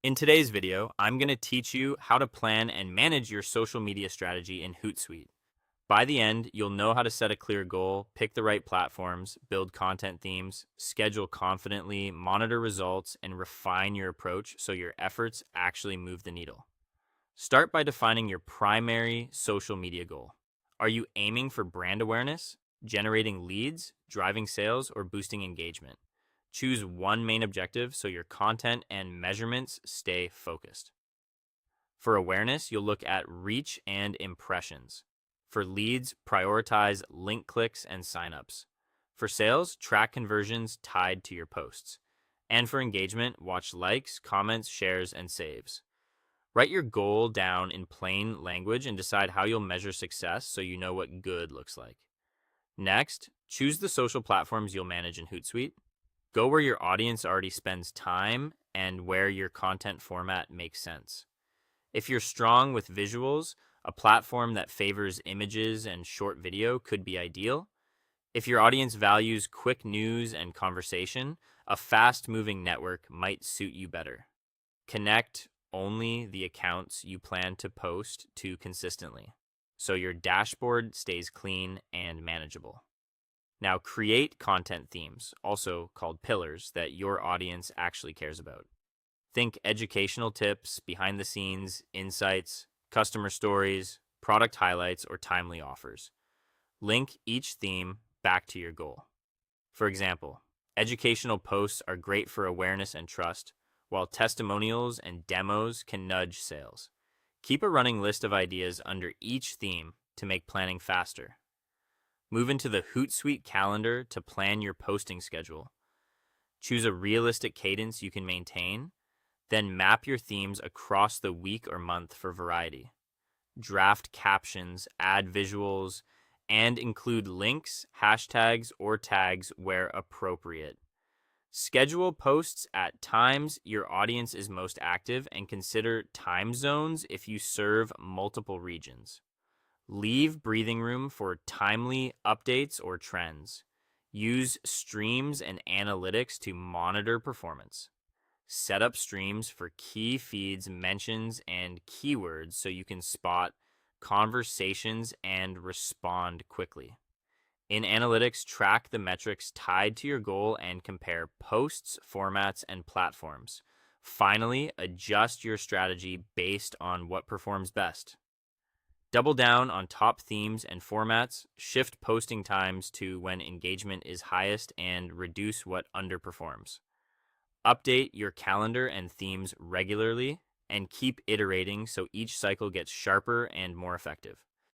In today's video, I'm going to teach you how to plan and manage your social media strategy in Hootsuite. By the end, you'll know how to set a clear goal, pick the right platforms, build content themes, schedule confidently, monitor results, and refine your approach so your efforts actually move the needle. Start by defining your primary social media goal. Are you aiming for brand awareness, generating leads, driving sales, or boosting engagement? Choose one main objective so your content and measurements stay focused. For awareness, you'll look at reach and impressions. For leads, prioritize link clicks and signups. For sales, track conversions tied to your posts. And for engagement, watch likes, comments, shares, and saves. Write your goal down in plain language and decide how you'll measure success so you know what good looks like. Next, choose the social platforms you'll manage in Hootsuite. Go where your audience already spends time and where your content format makes sense. If you're strong with visuals, a platform that favors images and short video could be ideal. If your audience values quick news and conversation, a fast moving network might suit you better. Connect only the accounts you plan to post to consistently, so your dashboard stays clean and manageable. Now, create content themes, also called pillars, that your audience actually cares about. Think educational tips, behind the scenes, insights, customer stories, product highlights, or timely offers. Link each theme back to your goal. For example, educational posts are great for awareness and trust, while testimonials and demos can nudge sales. Keep a running list of ideas under each theme to make planning faster. Move into the Hootsuite calendar to plan your posting schedule. Choose a realistic cadence you can maintain, then map your themes across the week or month for variety. Draft captions, add visuals, and include links, hashtags, or tags where appropriate. Schedule posts at times your audience is most active and consider time zones if you serve multiple regions. Leave breathing room for timely updates or trends. Use streams and analytics to monitor performance. Set up streams for key feeds, mentions, and keywords so you can spot conversations and respond quickly. In analytics, track the metrics tied to your goal and compare posts, formats, and platforms. Finally, adjust your strategy based on what performs best. Double down on top themes and formats, shift posting times to when engagement is highest, and reduce what underperforms. Update your calendar and themes regularly, and keep iterating so each cycle gets sharper and more effective.